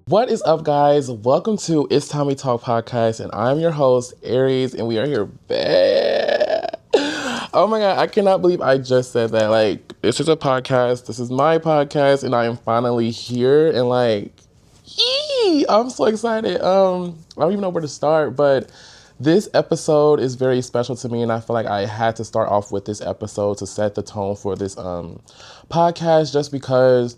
What is up, guys? Welcome to It's Time We Talk podcast, and I'm your host, Aries, and we are here back. Oh my God, I cannot believe I just said that. Like, this is a podcast. This is my podcast, and I am finally here, and I'm so excited. I don't even know where to start, but this episode is very special to me, and I feel like I had to start off with this episode to set the tone for this podcast, just because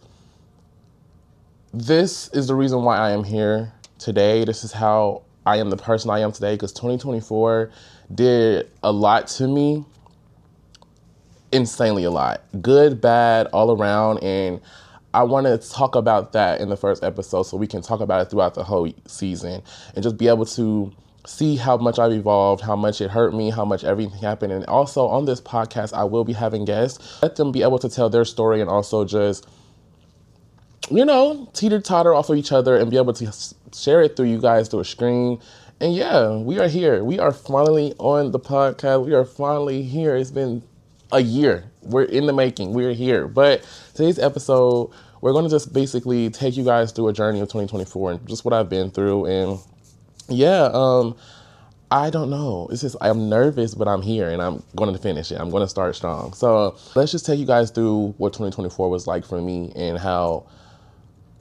this is the reason why I am here today. This is how I am the person I am today, because 2024 did a lot to me. Insanely a lot. Good, bad, all around. And I want to talk about that in the first episode so we can talk about it throughout the whole season and just be able to see how much I've evolved, how much it hurt me, how much everything happened. And also on this podcast, I will be having guests. Let them be able to tell their story and also just teeter-totter off of each other and be able to share it through you guys through a screen. And yeah, we are here. We are finally on the podcast. We are finally here. It's been a year. We're in the making. We're here. But today's episode, we're going to just basically take you guys through a journey of 2024 and just what I've been through. And yeah, I don't know. It's just, I'm nervous, but I'm here and I'm going to finish it. I'm going to start strong. So let's just take you guys through what 2024 was like for me and how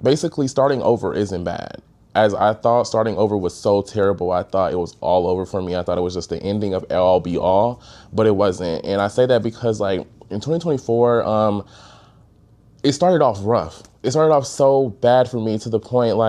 basically starting over isn't bad. As I thought starting over was so terrible. I thought it was all over for me. I thought it was just the ending of all be all, but it wasn't. And I say that because in 2024, it started off rough. It started off so bad for me to the point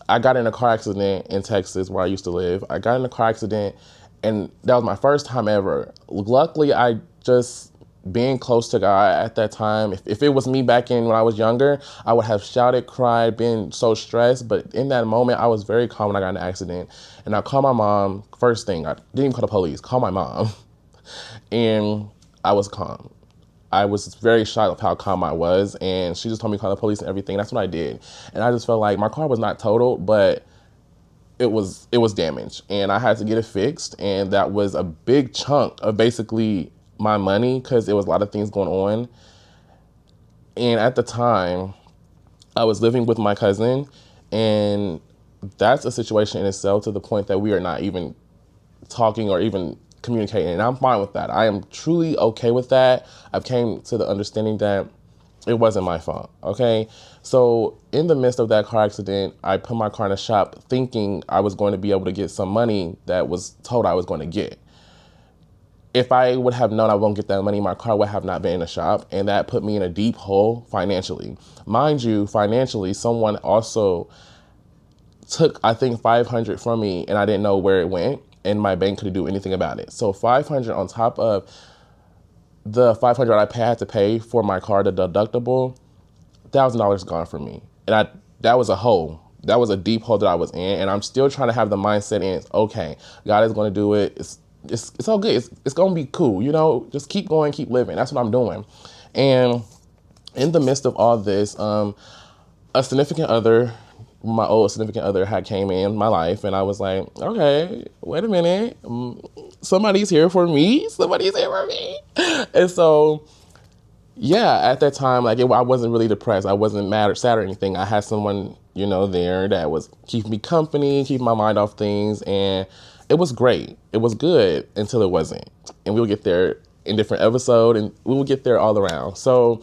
I got in a car accident in Texas where I used to live. I got in a car accident and that was my first time ever. Luckily, I just being close to God at that time. If it was me back in when I was younger, I would have shouted, cried, been so stressed. But in that moment, I was very calm when I got in an accident. And I called my mom. First thing, I didn't even call the police. Call my mom. And I was calm. I was very shocked of how calm I was. And she just told me to call the police and everything. That's what I did. And I just felt like my car was not totaled, but it was damaged. And I had to get it fixed. And that was a big chunk of basically my money because there was a lot of things going on. And at the time, I was living with my cousin, and that's a situation in itself to the point that we are not even talking or even communicating. And I'm fine with that. I am truly okay with that. I've came to the understanding that it wasn't my fault, okay? So in the midst of that car accident, I put my car in a shop thinking I was going to be able to get some money that was told I was going to get. If I would have known I won't get that money, my car would have not been in the shop, and that put me in a deep hole financially. Mind you, financially, someone also took, I think, $500 from me, and I didn't know where it went, and my bank couldn't do anything about it. So $500 on top of the $500 I had to pay for my car, the deductible, $1,000 gone from me. And that was a hole. That was a deep hole that I was in, and I'm still trying to have the mindset in, okay, God is going to do it. It's all good. It's going to be cool. Just keep going, keep living. That's what I'm doing. And in the midst of all this, a significant other, my old significant other had came in my life, and I was like, okay, wait a minute. Somebody's here for me. Somebody's here for me. And so, yeah, at that time, I wasn't really depressed. I wasn't mad or sad or anything. I had someone, there that was keeping me company, keeping my mind off things, and it was great. It was good until it wasn't. And we'll get there in different episode, and we will get there all around. So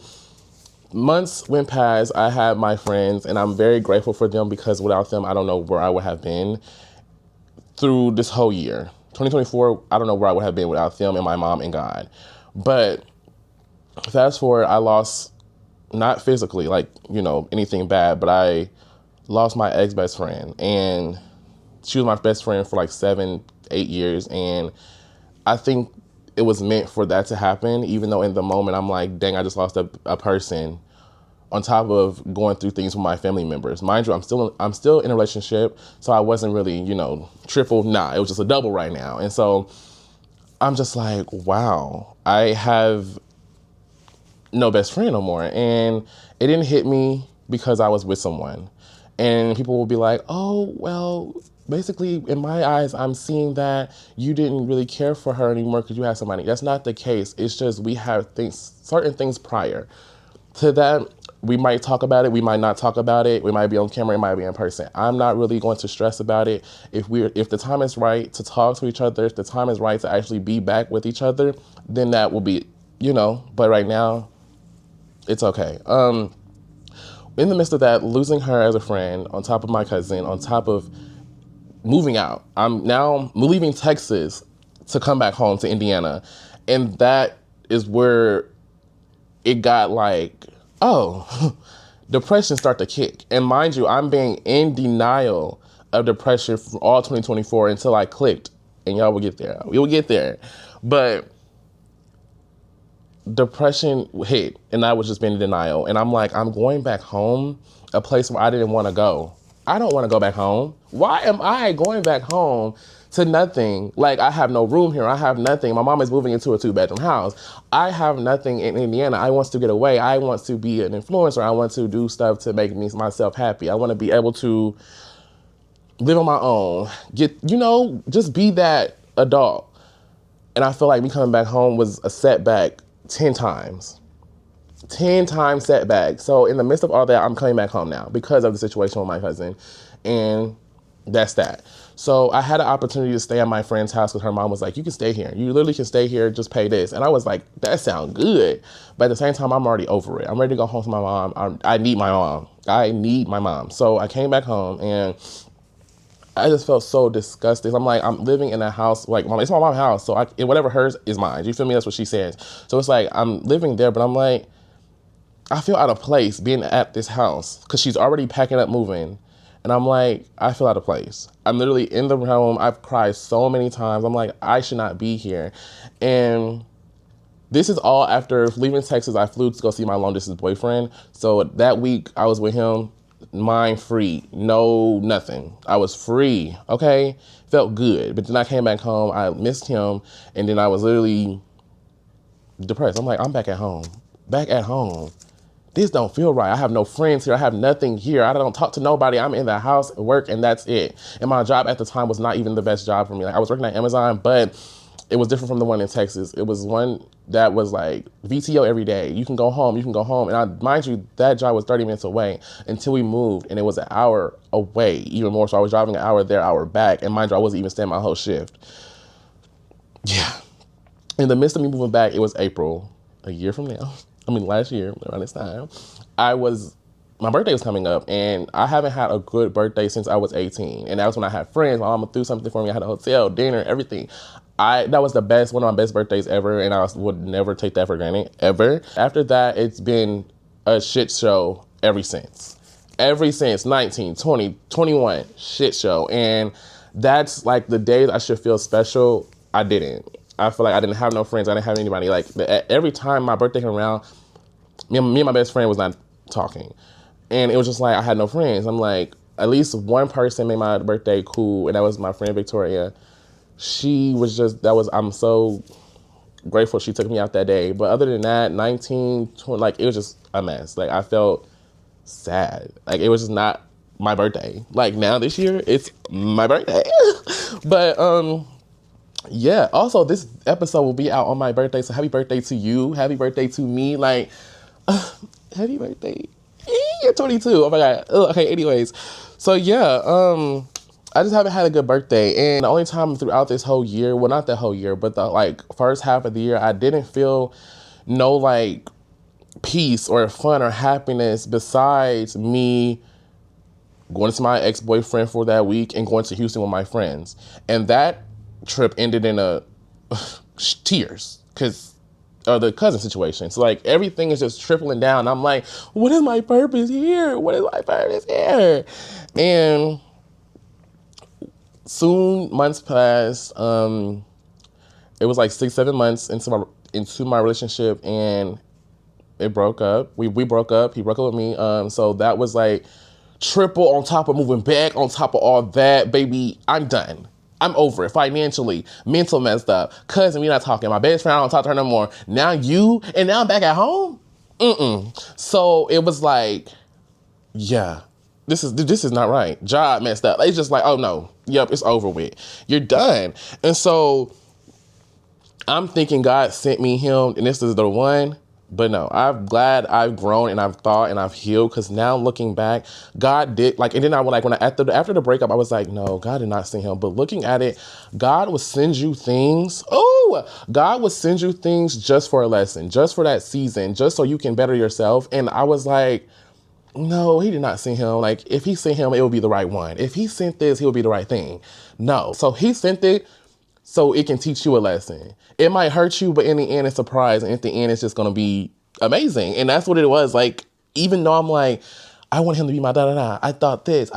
months went past. I had my friends, and I'm very grateful for them because without them, I don't know where I would have been through this whole year. 2024, I don't know where I would have been without them and my mom and God. But fast forward, I lost, not physically, anything bad, but I lost my ex-best friend. And she was my best friend for 7-8 years. And I think it was meant for that to happen, even though in the moment I'm like, dang, I just lost a person on top of going through things with my family members. Mind you, I'm still in a relationship, so I wasn't really, triple. Nah, it was just a double right now. And so I'm just like, wow, I have no best friend no more. And it didn't hit me because I was with someone. And people will be like, oh, well, basically, in my eyes, I'm seeing that you didn't really care for her anymore because you had somebody. That's not the case. It's just we have certain things prior to that. We might talk about it. We might not talk about it. We might be on camera. It might be in person. I'm not really going to stress about it. If the time is right to talk to each other, if the time is right to actually be back with each other, then that will be, But right now, it's okay. In the midst of that, losing her as a friend, on top of my cousin, on top of moving out, I'm now leaving Texas to come back home to Indiana, and that is where it got like, oh, depression start to kick. And mind you, I'm being in denial of depression for all 2024 until I clicked. And y'all will get there. We will get there. But depression hit, and I was just being in denial. And I'm like, I'm going back home, a place where I didn't want to go. I don't want to go back home. Why am I going back home to nothing? Like, I have no room here. I have nothing. My mom is moving into a 2-bedroom house. I have nothing in Indiana. I want to get away. I want to be an influencer. I want to do stuff to make myself happy. I want to be able to live on my own. Just be that adult. And I feel like me coming back home was a setback 10 times. 10 times setback. So in the midst of all that, I'm coming back home now because of the situation with my cousin. And that's that. So I had an opportunity to stay at my friend's house because her mom was like, you can stay here. You literally can stay here, just pay this. And I was like, that sounds good. But at the same time, I'm already over it. I'm ready to go home to my mom. I need my mom. I need my mom. So I came back home and I just felt so disgusted. I'm like, I'm living in a house, like, it's my mom's house. So whatever hers is mine. You feel me? That's what she says. So it's like, I'm living there, but I'm like, I feel out of place being at this house because she's already packing up, moving. And I'm like, I feel out of place. I'm literally in the room. I've cried so many times. I'm like, I should not be here. And this is all after leaving Texas. I flew to go see my long distance boyfriend. So that week I was with him, mind free, no nothing. I was free, okay? Felt good. But then I came back home. I missed him. And then I was literally depressed. I'm like, I'm back at home. Back at home. This don't feel right. I have no friends here. I have nothing here. I don't talk to nobody. I'm in the house, work, and that's it. And my job at the time was not even the best job for me. Like, I was working at Amazon, but it was different from the one in Texas. It was one that was like VTO every day. You can go home. And mind you, that job was 30 minutes away until we moved, and it was an hour away, even more. So I was driving an hour there, hour back. And mind you, I wasn't even staying my whole shift. Yeah. In the midst of me moving back, it was April, a year from now. Last year, around this time, my birthday was coming up, and I haven't had a good birthday since I was 18. And that was when I had friends. My mama threw something for me. I had a hotel, dinner, everything. That was one of my best birthdays ever, and I would never take that for granted, ever. After that, it's been a shit show ever since. 19, 20, 21, shit show. And that's like the days I should feel special, I didn't. I feel like I didn't have no friends. I didn't have anybody. Like, every time my birthday came around, me and my best friend was not talking. And it was just like, I had no friends. I'm like, at least one person made my birthday cool, and that was my friend Victoria. I'm so grateful she took me out that day. But other than that, 19, 20, like, it was just a mess. Like, I felt sad. Like, it was just not my birthday. Like, now this year, it's my birthday. But, yeah, also this episode will be out on my birthday, so happy birthday to you, happy birthday to me, like, happy birthday, you're 22, oh my god. Okay, anyways, so yeah, I just haven't had a good birthday, and the only time throughout this whole year, well, not the whole year, but the, like, first half of the year, I didn't feel no, like, peace or fun or happiness besides me going to my ex-boyfriend for that week and going to Houston with my friends, and that trip ended in tears because of the cousin situation. So, like, everything is just tripling down. I'm like, what is my purpose here? And soon months passed. It was like 6-7 months into my relationship, and it broke up. We broke up. He broke up with me. So that was like triple on top of moving back, on top of all that. Baby, I'm done. I'm over it financially, mental messed up. Cousin, we not talking. My best friend, I don't talk to her no more. Now I'm back at home? So it was like, yeah, this is not right. Job messed up. It's just like, oh no, yep, it's over with. You're done. And so I'm thinking God sent me him, and this is the one, But no, I'm glad I've grown and I've thought and I've healed, because now looking back, God did, like, and then I would, like, after the breakup, I was like, no, God did not send him. But looking at it, God would send you things. Oh, God would send you things just for a lesson, just for that season, just so you can better yourself. And I was like, no, he did not send him. Like, if he sent him, it would be the right one. If he sent this, he would be the right thing. No. So he sent it so it can teach you a lesson. It might hurt you, but in the end, it's a surprise. And at the end, it's just going to be amazing. And that's what it was. Like, even though I'm like, I want him to be my da-da-da. I thought this.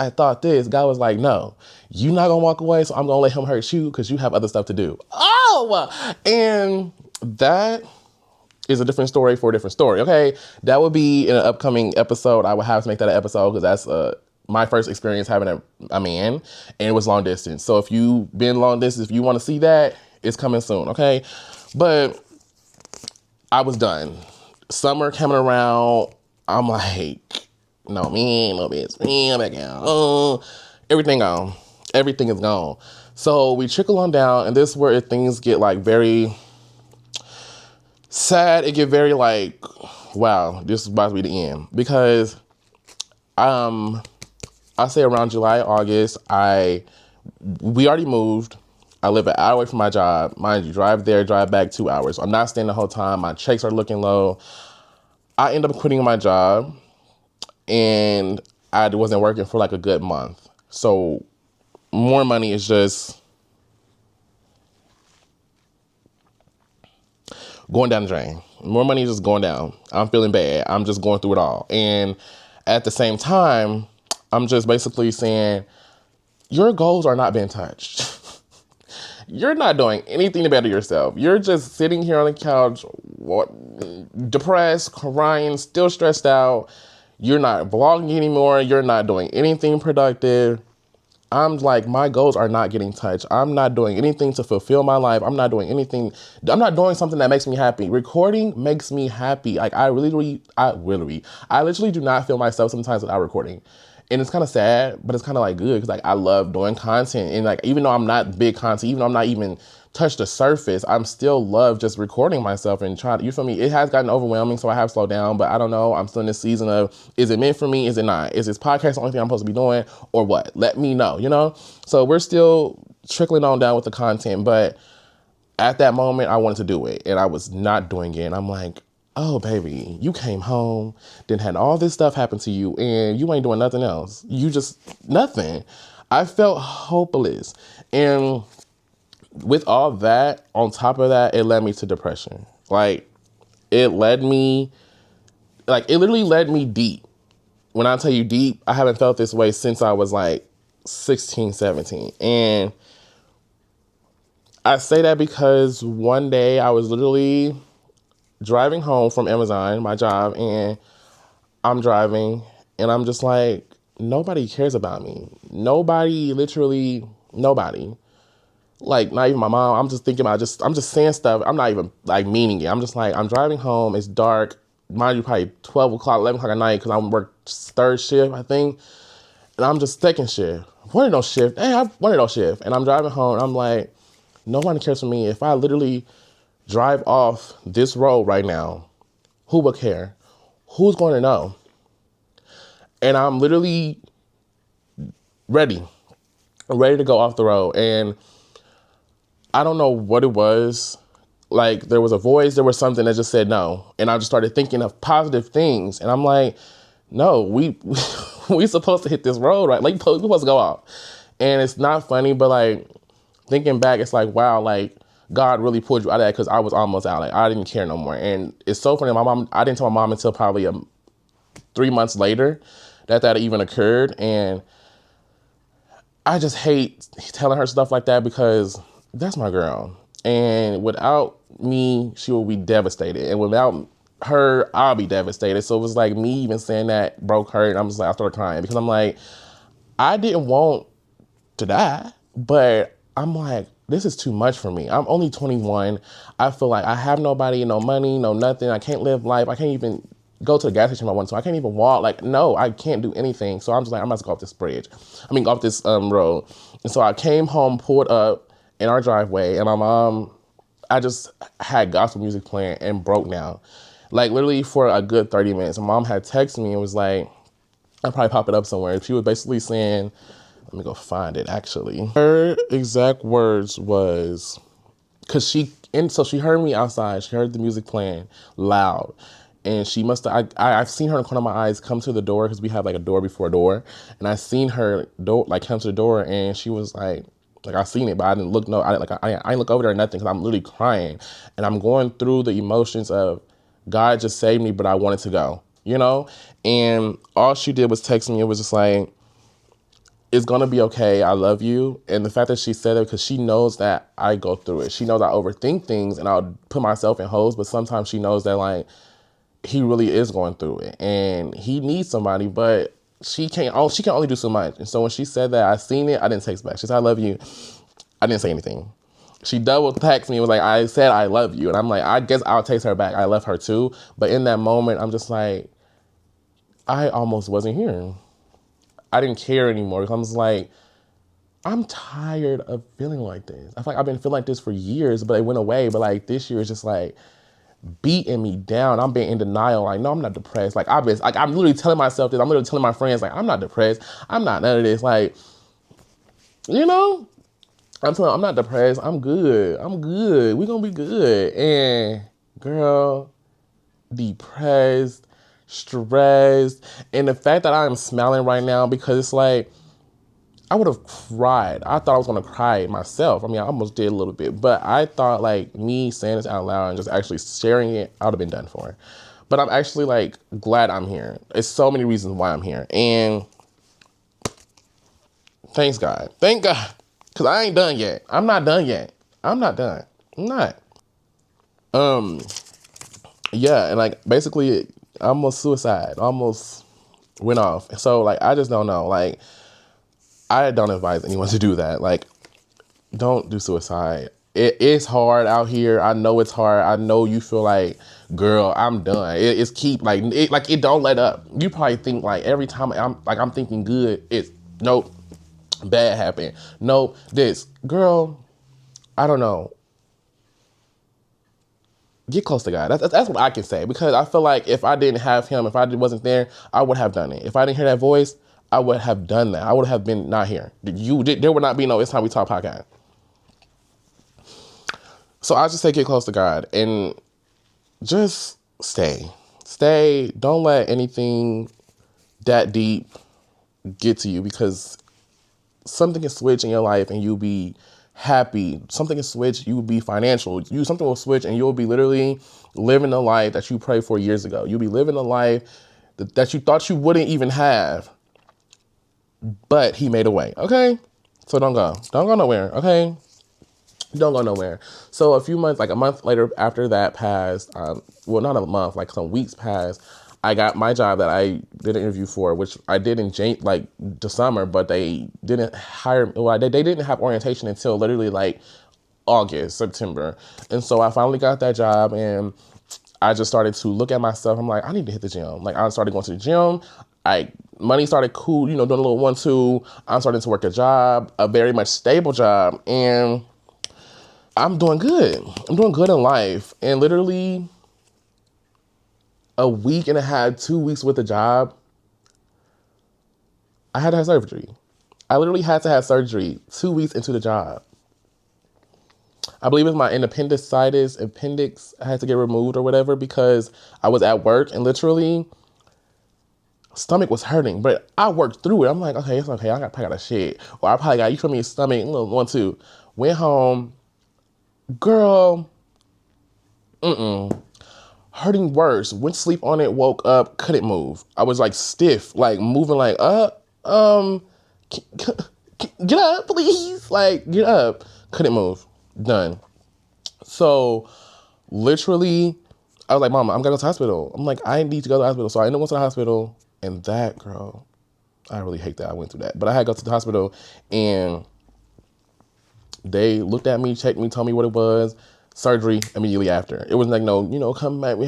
God was like, no, you're not going to walk away. So I'm going to let him hurt you because you have other stuff to do. Oh, and that is a different story for a different story. Okay. That would be in an upcoming episode. I would have to make that an episode because that's my first experience having a man, and it was long distance. So if you've been long distance, if you want to see that, it's coming soon. Okay. But I was done. Summer coming around. I'm like, no man, no bitch, man, back out. Everything gone. Everything is gone. So we trickle on down, and this is where things get like very sad. It get very like, wow, this is about to be the end, because I say around July, August, we already moved. I live an hour away from my job. Mind you, drive there, drive back 2 hours. I'm not staying the whole time. My checks are looking low. I end up quitting my job, and I wasn't working for like a good month. So more money is just going down the drain. More money is just going down. I'm feeling bad. I'm just going through it all. And at the same time, I'm just basically saying, your goals are not being touched. You're not doing anything to better yourself. You're just sitting here on the couch, depressed, crying, still stressed out. You're not vlogging anymore. You're not doing anything productive. I'm like, my goals are not getting touched. I'm not doing anything to fulfill my life. I'm not doing something that makes me happy. Recording makes me happy. Like, I literally do not feel myself sometimes without recording. And it's kind of sad, but it's kind of like good, because like I love doing content. And like, even though I'm not big content, even though I'm not even touched the surface, I'm still love just recording myself and trying to, you feel me? It has gotten overwhelming, so I have slowed down, but I don't know. I'm still in this season of, is it meant for me? Is it not? Is this podcast the only thing I'm supposed to be doing, or what? Let me know, you know? So we're still trickling on down with the content, but at that moment I wanted to do it, and I was not doing it. And I'm like, oh, baby, you came home, then had all this stuff happen to you, and you ain't doing nothing else. You just, nothing. I felt hopeless. And with all that, on top of that, it led me to depression. Like, it literally led me deep. When I tell you deep, I haven't felt this way since I was like 16, 17. And I say that because one day I was literally driving home from Amazon, my job, and I'm driving, and I'm just like, nobody cares about me. Nobody, literally nobody. Like, not even my mom. I'm just thinking about I'm just saying stuff. I'm not even like meaning it. I'm just like, I'm driving home. It's dark. Mind you, probably 12 o'clock, 11 o'clock at night, because I work third shift, I think. And I'm just second shift. One of those shifts. And I'm driving home, and I'm like, no one cares for me. If I literally drive off this road right now, who would care? Who's going to know? And I'm literally ready to go off the road. And I don't know what it was. Like, there was a voice, there was something that just said no. And I just started thinking of positive things. And I'm like, no, we supposed to hit this road, right? Like, we're supposed to go off. And it's not funny, but like, thinking back, it's like, wow, like, God really pulled you out of that, because I was almost out. Like, I didn't care no more. And it's so funny. I didn't tell my mom until probably 3 months later that even occurred. And I just hate telling her stuff like that, because that's my girl. And without me, she will be devastated. And without her, I'll be devastated. So it was like, me even saying that broke her. And I'm just like, I started crying, because I'm like, I didn't want to die, but I'm like, this is too much for me. I'm only 21. I feel like I have nobody, no money, no nothing. I can't live life. I can't even go to the gas station if I want to. I can't even walk. Like, no, I can't do anything. So I'm just like, I'm about to go off this off this road. And so I came home, pulled up in our driveway, and my mom, I just had gospel music playing and broke down. Like literally for a good 30 minutes. My mom had texted me and was like, I'll probably pop it up somewhere. She was basically saying, let me go find it actually. Her exact words was, so she heard me outside. She heard the music playing loud. And she must have, I've seen her in the corner of my eyes come to the door because we have like a door before a door. And I seen her come to the door and she was like I seen it, but I didn't look, I didn't look over there or nothing because I'm literally crying. And I'm going through the emotions of God just saved me, but I wanted to go, you know? And all she did was text me. It was just like, it's gonna be okay. I love you. And the fact that she said it because she knows that I go through it. She knows I overthink things and I'll put myself in holes, but sometimes she knows that like he really is going through it and he needs somebody, but she can only do so much. And so when she said that, I seen it, I didn't text back. She said, I love you. I didn't say anything. She double texted me and was like, I said I love you. And I'm like, I guess I'll text her back. I love her too. But in that moment, I'm just like, I almost wasn't here. I didn't care anymore because I was like, I'm tired of feeling like this. I feel like I've been feeling like this for years, but it went away. But like this year is just like beating me down. I'm being in denial. Like, no, I'm not depressed. Like I'm literally telling myself this. I'm literally telling my friends, like, I'm not depressed. I'm not none of this. Like, you know, I'm telling them I'm not depressed. I'm good. I'm good. We're gonna be good. And girl, depressed, stressed, and the fact that I'm smiling right now because it's like I would have cried. I thought I was gonna cry myself. I mean, I almost did a little bit, but I thought like me saying this out loud and just actually sharing it, I would have been done for. But I'm actually like glad I'm here. There's so many reasons why I'm here, and thanks God, thank God, because I ain't done yet. I'm not done yet. I'm not done. I'm not. Yeah, and like basically, almost suicide, almost went off. So like, I just don't know. Like, I don't advise anyone to do that. Like, don't do suicide. It is hard out here. I know it's hard. I know you feel like, girl, I'm done. It's keep it don't let up. You probably think like every time I'm thinking good, it's nope, bad happened. Nope, this girl, I don't know. Get close to God. That's what I can say because I feel like if I didn't have him, if I wasn't there, I would have done it. If I didn't hear that voice, I would have done that. I would have been not here. There would not be no It's Time We Talk podcast. So I just say get close to God and just stay. Stay. Don't let anything that deep get to you because something can switch in your life and you'll be happy. Something can switch, you'll be financial. Something will switch and you'll be literally living a life that you prayed for years ago. You'll be living a life that you thought you wouldn't even have, but he made a way, okay? So don't go. Don't go nowhere, okay? Don't go nowhere. So a few months, like a month later after that passed, well, not a month, like some weeks passed, I got my job that I did an interview for, which I did in the summer, but they didn't hire, well, they didn't have orientation until literally like August, September. And so I finally got that job and I just started to look at myself. I'm like, I need to hit the gym. Like I started going to the gym. Money started cool, doing a little 1-2. I'm starting to work a job, a very much stable job. And I'm doing good. I'm doing good in life. And literally a week and a half, 2 weeks with the job, I had to have surgery. I literally had to have surgery 2 weeks into the job. I believe it's my appendix I had to get removed or whatever because I was at work and literally stomach was hurting, but I worked through it. I'm like, okay, it's okay. I probably got a shit. Or I probably got, you feel me, stomach, 1-2. Went home. Girl, hurting worse. Went to sleep on it, woke up, couldn't move. I was like stiff, like moving like, get up, please. Like, get up. Couldn't move. Done. So literally, I was like, Mama, I'm gonna go to the hospital. I'm like, I need to go to the hospital. So I ended up going to the hospital, and that, girl, I really hate that I went through that. But I had to go to the hospital, and they looked at me, checked me, told me what it was. Surgery immediately after. It wasn't like, no, come back.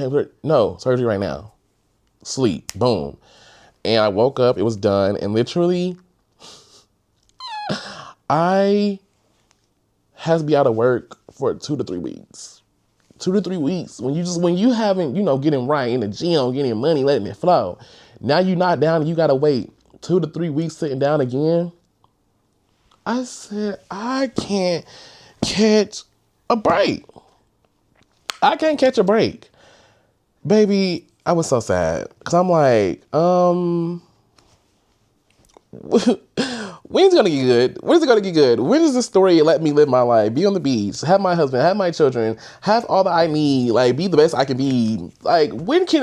No, surgery right now. Sleep. Boom. And I woke up. It was done. And literally, I had to be out of work for 2 to 3 weeks. 2 to 3 weeks, when you haven't, getting right in the gym, getting money, letting it flow. Now you're not down and you gotta wait 2 to 3 weeks sitting down again. I said, I can't catch a break. I can't catch a break. Baby, I was so sad. Cause I'm like, when's it gonna get good? When's it gonna get good? When is the story let me live my life? Be on the beach, have my husband, have my children, have all that I need, like be the best I can be. Like when is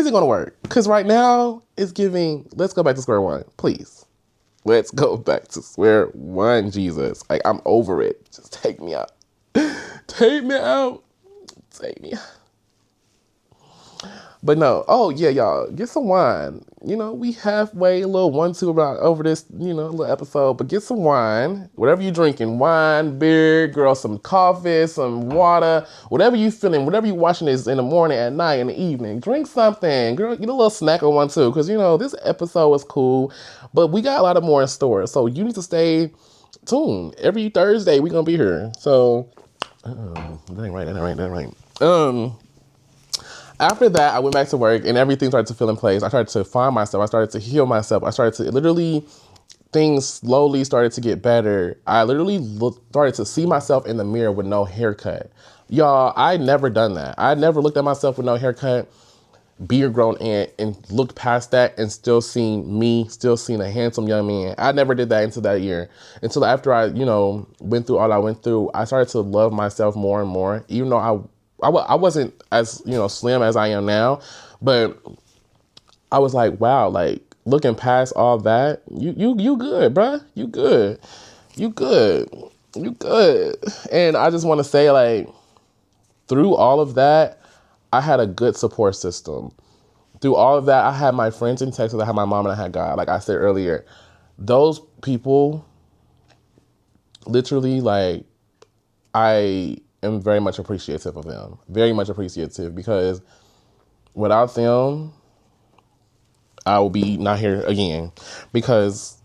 it gonna work? Cause right now it's giving, let's go back to square one, please. Let's go back to square one, Jesus. Like I'm over it. Just take me out. Take me out. Take me out. But no, oh yeah, y'all, get some wine. We halfway, a little 1-2 about over this, little episode. But get some wine, whatever you're drinking, wine, beer, girl, some coffee, some water, whatever you feeling, whatever you watching this in the morning, at night, in the evening, drink something, girl. Get a little snack on one too, because this episode was cool, but we got a lot of more in store. So you need to stay tuned. Every Thursday we gonna be here. So, that ain't right. After that, I went back to work and everything started to fall in place. I started to find myself. I started to heal myself. Things slowly started to get better. I literally started to see myself in the mirror with no haircut. Y'all, I never done that. I never looked at myself with no haircut, beard grown in, and looked past that and still seen a handsome young man. I never did that until that year. Until after I, went through all I went through, I started to love myself more and more, even though I wasn't as, slim as I am now, but I was like, wow, like looking past all that, you good, bruh. You good. And I just want to say, like, through all of that, I had a good support system. Through all of that, I had my friends in Texas, I had my mom, and I had God. Like I said earlier, those people literally, like, I am very much appreciative of them. Very much appreciative, because without them, I will be not here again, because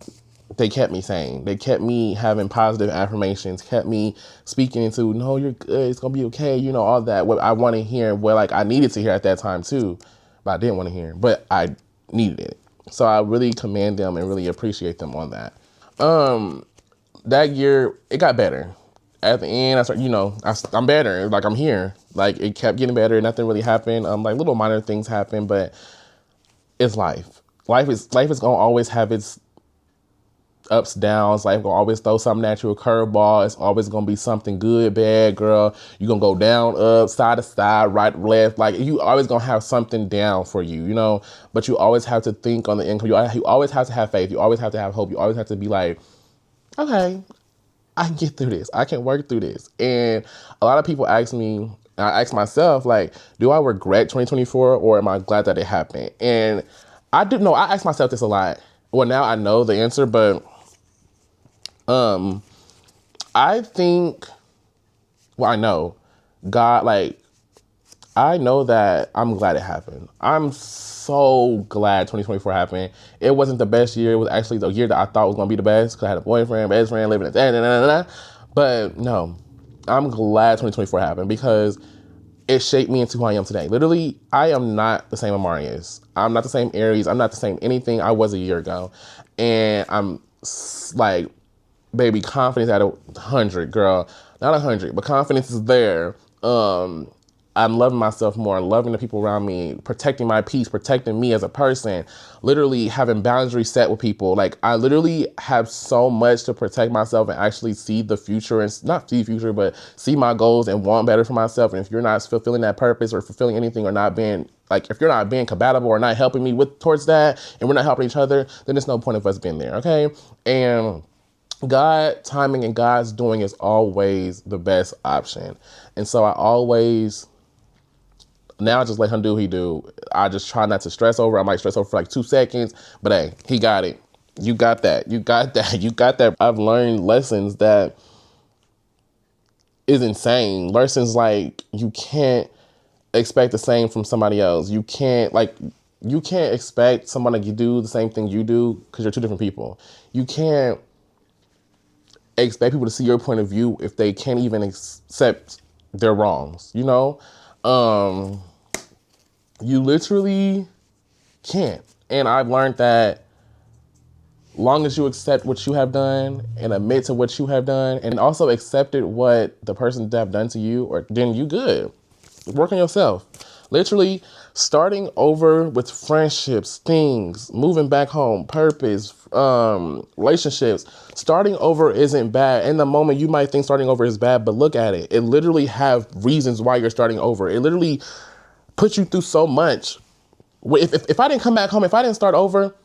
they kept me sane. They kept me having positive affirmations, kept me speaking into, no, you're good, it's gonna be okay, all that. What I want to hear, what like I needed to hear at that time too, but I didn't want to hear, but I needed it. So I really commend them and really appreciate them on that. That year, it got better. At the end, I started, I'm better. Like, I'm here. Like, it kept getting better. Nothing really happened. Like, little minor things happen, but it's life. Life is going to always have its ups, downs. Life going to always throw something at you, a curveball. It's always going to be something good, bad, girl. You're going to go down, up, side to side, right, left. Like, you always going to have something down for you, but you always have to think on the income. You always have to have faith. You always have to have hope. You always have to be like, okay, I can get through this. I can work through this. And a lot of people ask me, I ask myself, like, do I regret 2024 or am I glad that it happened? And I do know, I ask myself this a lot. Well, now I know the answer, but I think, well, I know God, like, I know that I'm glad it happened. I'm so glad 2024 happened. It wasn't the best year. It was actually the year that I thought was going to be the best, because I had a boyfriend, best friend, living at that. But no, I'm glad 2024 happened, because it shaped me into who I am today. Literally, I am not the same Amarius. I'm not the same Aries. I'm not the same anything I was a year ago. And I'm like, baby, confidence at 100, girl. Not 100, but confidence is there. I'm loving myself more, loving the people around me, protecting my peace, protecting me as a person, literally having boundaries set with people. Like, I literally have so much to protect myself and actually see the future, and not see the future, but see my goals and want better for myself. And if you're not fulfilling that purpose or fulfilling anything, or not being, like, if you're not being compatible or not helping me towards that, and we're not helping each other, then there's no point of us being there, okay? And God timing and God's doing is always the best option. And so I always, now I just let him do what he do. I just try not to stress over. I might stress over for like 2 seconds, but hey, he got it. You got that. You got that. You got that. I've learned lessons that is insane. Lessons like, you can't expect the same from somebody else. You can't expect somebody to do the same thing you do, because you're two different people. You can't expect people to see your point of view if they can't even accept their wrongs, you know? You literally can't. And I've learned that long as you accept what you have done and admit to what you have done and also accepted what the person have done to you, or then you good. Work on yourself. Literally starting over with friendships, things, moving back home, purpose, relationships. Starting over isn't bad. In the moment, you might think starting over is bad, but look at it. It literally have reasons why you're starting over. It literally puts you through so much. If I didn't come back home, if I didn't start over,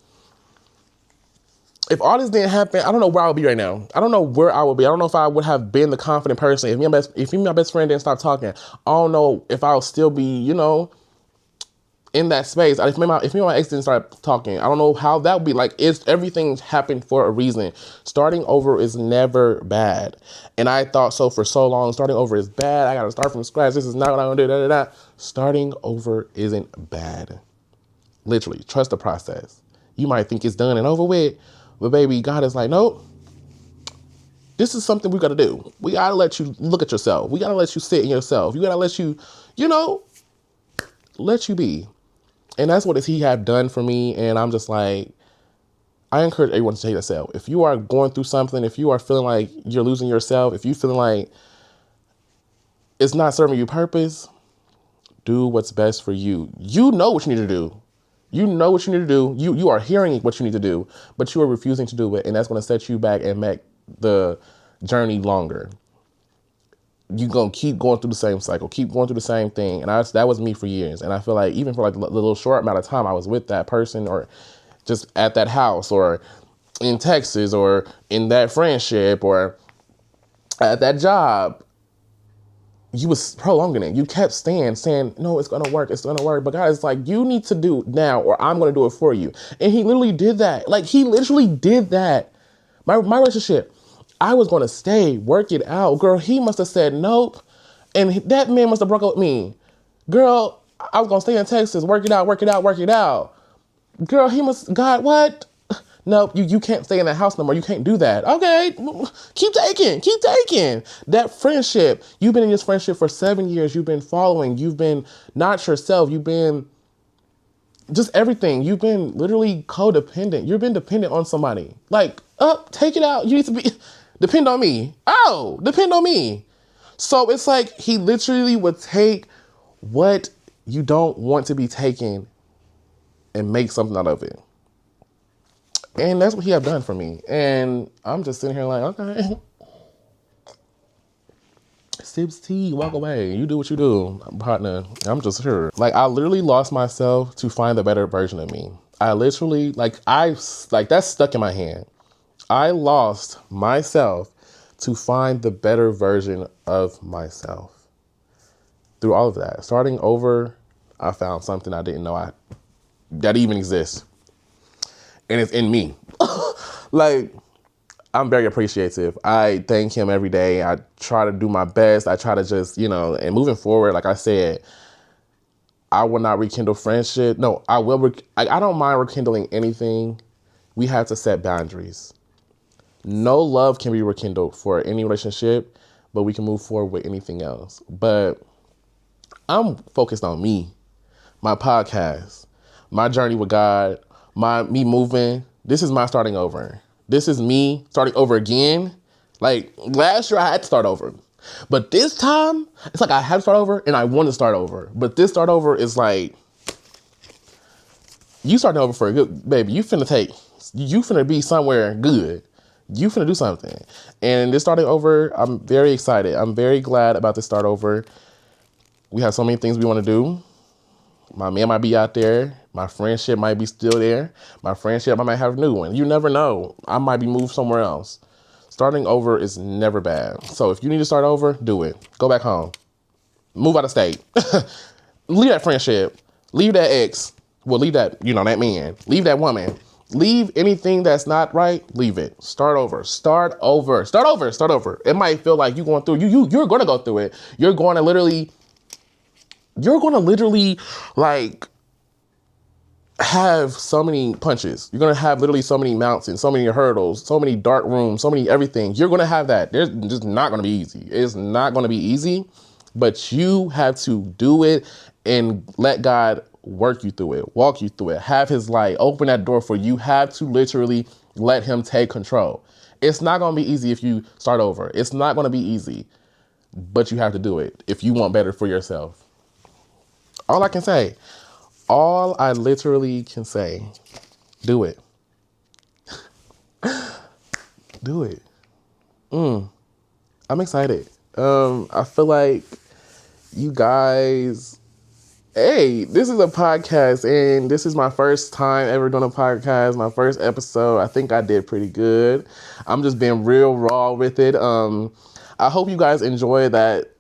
if all this didn't happen, I don't know where I would be right now. I don't know where I would be. I don't know if I would have been the confident person. If me and my best friend didn't stop talking, I don't know if I would still be, in that space. If me and my ex didn't start talking, I don't know how that would be. Like, everything's happened for a reason. Starting over is never bad. And I thought so for so long. Starting over is bad. I got to start from scratch. This is not what I'm going to do. Da, da, da. Starting over isn't bad. Literally, trust the process. You might think it's done and over with, but baby, God is like, nope. This is something we got to do. We got to let you look at yourself. We got to let you sit in yourself. You got to let you, let you be. And that's what he have done for me. And I'm just like, I encourage everyone to take that self. If you are going through something, if you are feeling like you're losing yourself, if you feeling like it's not serving you purpose, do what's best for you. You know what you need to do. You know what you need to do. You are hearing what you need to do, but you are refusing to do it. And that's going to set you back and make the journey longer. You're going to keep going through the same cycle, keep going through the same thing. And that was me for years. And I feel like even for like the little short amount of time I was with that person, or just at that house, or in Texas, or in that friendship, or at that job, you was prolonging it. You kept saying, no, it's going to work. It's going to work. But God is like, you need to do now, or I'm going to do it for you. And he literally did that. Like, he literally did that. My relationship, I was going to stay, work it out. Girl, he must have said nope. And that man must have broke up with me. Girl, I was going to stay in Texas, work it out, work it out, work it out. Girl, God, what? Nope, you can't stay in that house no more. You can't do that. Okay, keep taking. That friendship, you've been in this friendship for 7 years. You've been following. You've been not yourself. You've been just everything. You've been literally codependent. You've been dependent on somebody. Like, take it out. You need to depend on me. Oh, depend on me. So it's like he literally would take what you don't want to be taken and make something out of it. And that's what he have done for me. And I'm just sitting here like, okay. Sips tea, walk away. You do what you do, partner. I'm just here. Like, I literally lost myself to find the better version of me. I literally, that's stuck in my hand. I lost myself to find the better version of myself. Through all of that. Starting over, I found something I didn't know that even exists. And it's in me. Like, I'm very appreciative. I thank him every day. I try to do my best. I try to just, and moving forward, like I said, I will not rekindle friendship. No, I will. I don't mind rekindling anything. We have to set boundaries. No love can be rekindled for any relationship, but we can move forward with anything else. But I'm focused on me, my podcast, my journey with God, me moving. This is my starting over. This is me starting over again. Like, last year I had to start over. But this time, it's like I had to start over and I want to start over. But this start over is like, you starting over for a good, baby. You finna be somewhere good. You finna do something. And this starting over, I'm very excited. I'm very glad about this start over. We have so many things we want to do. My man might be out there. My friendship might be still there. My friendship, I might have a new one. You never know. I might be moved somewhere else. Starting over is never bad. So if you need to start over, do it. Go back home. Move out of state. Leave that friendship. Leave that ex. Well, leave that, that man. Leave that woman. Leave anything that's not right. Leave it. Start over. Start over. Start over. Start over. It might feel like you're going through. You're going to go through it. You're going to literally like have so many punches. You're going to have literally so many mountains, so many hurdles, so many dark rooms, so many everything. You're going to have that. There's just not going to be easy. It's not going to be easy. but you have to do it and let God work you through it, walk you through it, have his light, open that door for you. You have to literally let him take control. It's not going to be easy if you start over. It's not going to be easy, but you have to do it if you want better for yourself. All I can say, all I literally can say, do it. Do it. I'm excited. I feel like you guys, hey, this is a podcast and this is my first time ever doing a podcast, my first episode. I think I did pretty good. I'm just being real raw with it. I hope you guys enjoy that.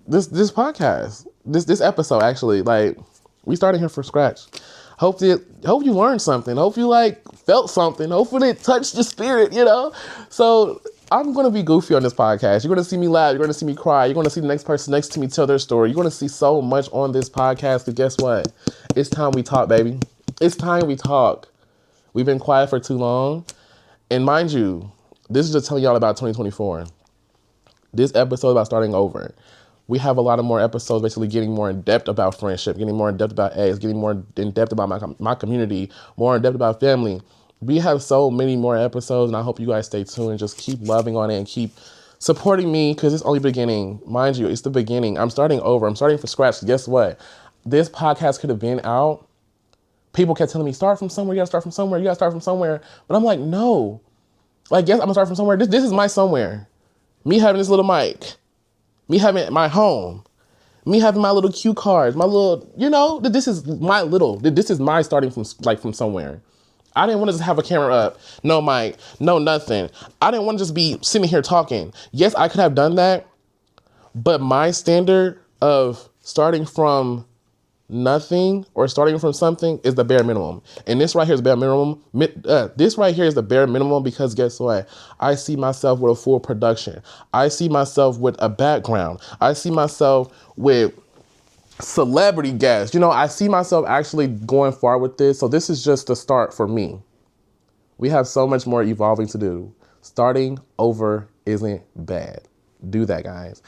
This podcast, this episode, actually, like, we started here from scratch. Hope you learned something. Hope you felt something. Hopefully it touched your spirit, So I'm going to be goofy on this podcast. You're going to see me laugh. You're going to see me cry. You're going to see the next person next to me tell their story. You're going to see so much on this podcast. But guess what? It's time we talk, baby. It's time we talk. We've been quiet for too long. And mind you, this is just telling y'all about 2024. This episode about starting over. We have a lot of more episodes basically getting more in depth about friendship, getting more in depth about eggs, getting more in depth about my community, more in depth about family. We have so many more episodes, and I hope you guys stay tuned and just keep loving on it and keep supporting me, because it's only beginning. Mind you, it's the beginning. I'm starting over. I'm starting from scratch. Guess what? This podcast could have been out. People kept telling me, start from somewhere. You got to start from somewhere. You got to start from somewhere. But I'm like, no. Yes, I'm going to start from somewhere. This is my somewhere. Me having this little mic. Me having my home, me having my little cue cards, my little, this is my starting from somewhere. I didn't want to just have a camera up, no mic, no nothing. I didn't want to just be sitting here talking. Yes, I could have done that, but my standard of starting from nothing or starting from something is the bare minimum. And this right here is bare minimum. This right here is the bare minimum because guess what? I see myself with a full production. I see myself with a background. I see myself with celebrity guests. I see myself actually going far with this. So this is just the start for me. We have so much more evolving to do. Starting over isn't bad. Do that, guys.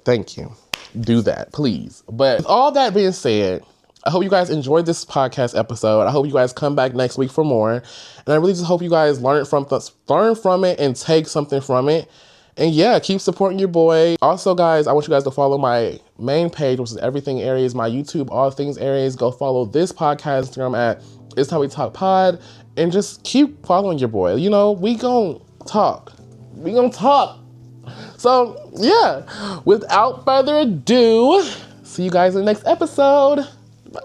Thank you. Do that, please. But with all that being said, I hope you guys enjoyed this podcast episode. I hope you guys come back next week for more. And I really just hope you guys learn from it and take something from it. And yeah, keep supporting your boy. Also, guys, I want you guys to follow my main page, which is Everything Aries, my YouTube, All Things Aries. Go follow this podcast Instagram at It's How We Talk Pod. And just keep following your boy. We gonna talk. We gonna talk. So, yeah, without further ado, see you guys in the next episode. Bye.